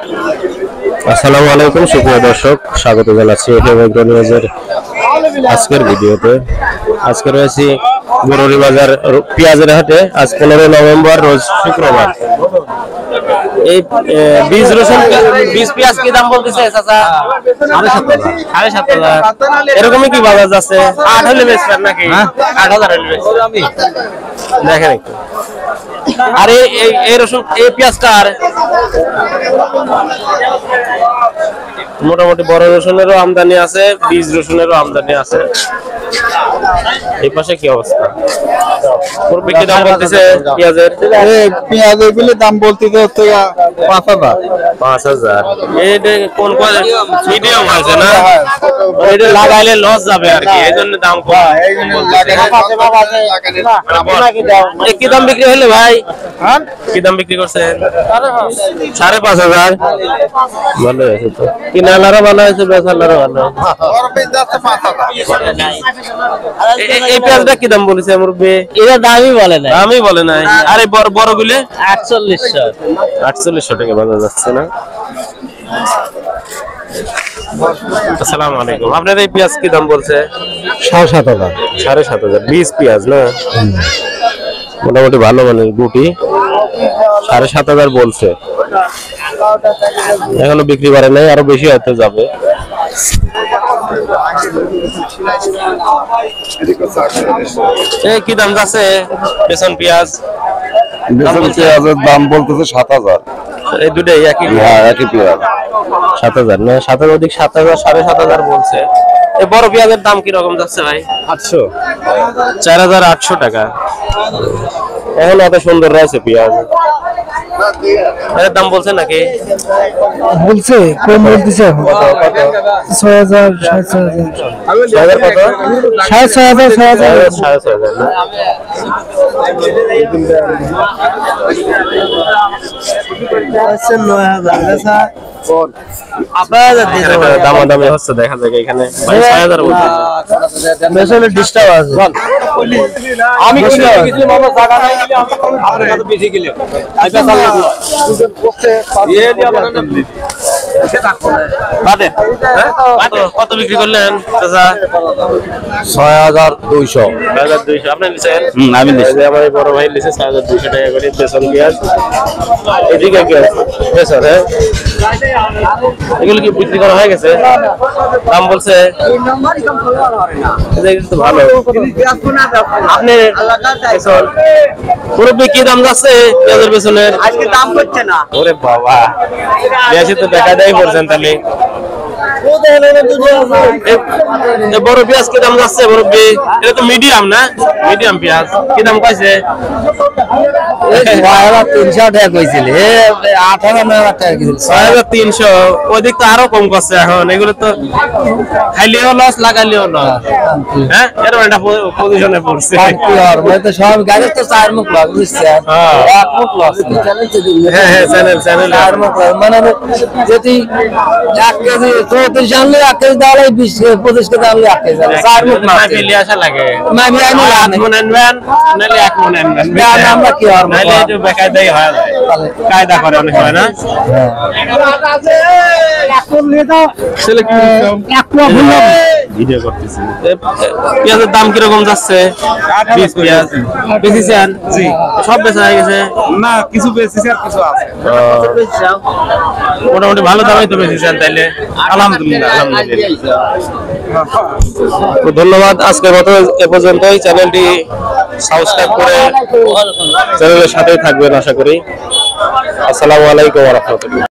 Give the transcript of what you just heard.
আসসালামু আলাইকুম সুপ্রিয় দর্শক, স্বাগত জানাচ্ছি নিউজের আজকের ভিডিওতে। আজকে রয়েছি বরুড়ি বাজার পেঁয়াজের হাটে। আজ 15 নভেম্বর, রোজ শুক্রবার। এই বীজ রসুন বীজ পেঁয়াজ কি দাম বলতেছে চাচা? 7,500 এরকমই কি বাজার যাচ্ছে? 8 হলে বেচবেন নাকি? 8,000 হলে বেচবেন। দেখেন একটু। আর এই রসুন এই পেঁয়াজটার মোটামুটি বড় রসুনেরও আমদানি আছে, বীজ রসুনেরও আমদানি আছে। এই পাশে কি অবস্থা? কি দাম বলতেছে পেঁয়াজের? পেঁয়াজের গুলি দাম বলতেছে হচ্ছে 5,000। 5,000 এটা কোন মিডিয়াম আছে না? এটা লাগাইলে লস যাবে আর কি, এই জন্য দাম কম। কি দাম বিক্রি হলো ভাই? কি দাম বিক্রি করছেন? 5,500। ভালো আছে তো, কিনালারও ভালো আছে, বেচালারও ভালো। এই পেঁয়াজটা কি দাম বলেছে মুরব্বি? এটা দামই বলে না, দামই বলে নাই। আরে বড় গুলে 4800 টাকা বাজার যাচ্ছে না? আসসালামু আলাইকুম। আপনার এই পেঁয়াজ কি দাম বলছে? 7,500। 7,500 বীজ পেঁয়াজ না? মোটামুটি ভালো মানের গুটি। 7,500 বলছে, এখনো বিক্রি করে নাই, আরো বেশি হয়তো যাবে। কি দাম যাচ্ছে বেসন পেঁয়াজ? পেঁয়াজের দাম বলতেছে 7,000। এই দুটাই একই? একই পেঁয়াজ। 7,000 না? 7,000 অধিক 7,000, 7,500 বলছে। এই বড় পেঁয়াজের দাম কি রকম যাচ্ছে ভাই? 800। 4,800 টাকা। এখন এত সুন্দর রয়েছে পেঁয়াজ, এর দাম বলছে নাকি? বলছে কম বলতেছে। 6,000 6,000 কত? 6,500 6,500 না? দামাদামি হচ্ছে, দেখা যাক এখানে। 6,000 বলছে। ডিস্টার্ব আছে। আমি কত বিক্রি করলেন? 6,200। 6,200 আপনি নিছেন? আমি আমার বড় ভাই নিছে 6,200 টাকা করে বেসন পেঁয়াজ। এদিকে কি বেসন? হ্যাঁ, এগুলো কি বিক্রি করা হয়ে গেছে? দাম বলছে ভালো। আপনি বেসন মুরব্বি কি দাম যাচ্ছে পেঁয়াজের বেসনের? আজকে দাম করছে না। ওরে বাবা, বেশি তো দেখা দেয় পড়ছেন তাহলে। বড় পেঁয়াজ কি দাম যাচ্ছে মুরব্বি? এটা তো মিডিয়াম না? মিডিয়াম পেঁয়াজ কি দাম কইছে? 300 টাকা কইছিল, 18,000 টাকা কইছিল। 6,300। ওদিক তো আরো কম করছে এখন। এগুলো তো খাইলেও লস, লাগাইলেও লস। হ্যাঁ, এরকম একটা পজিশনে পড়ছে। সব গাড়ি তো 4 মুখ লস, বুঝছেন? এক মুখ লস। হ্যাঁ হ্যাঁ, চ্যানেল 4 মুখ লস। মানে যদি 1 কেজি 34 জানলে 1 কেজি দাঁড়াই 20 25 কেজি দাঁড়ালে 1 কেজি 4 মুখ লস। ফেলে আসা লাগে। আমি আইনি মন আনবেন নালে 1 মন আনবেন। আমরা কি আর নালে একটু বেকায়দাই হয়, কায়দা করে অনেক হয় না? ভিডিও করতেছি। পেঁয়াজের দাম কিরকম যাচ্ছে? পেঁয়াজ বেশিছেন? সব বেচা হয়ে গেছে না, কিছু বেশিছে আর কিছু আছে। মোটামুটি ভালো দামই তো বেশিছেন তাইলে? আলহামদুলিল্লাহ। তো ধন্যবাদ। আজকের মতো এ পর্যন্তই। চ্যানেলটি সাবস্ক্রাইব করে চ্যানেলের সাথেই থাকবেন আশা করি। আসসালামু আলাইকুম ওয়া রাহমাতুল্লাহ।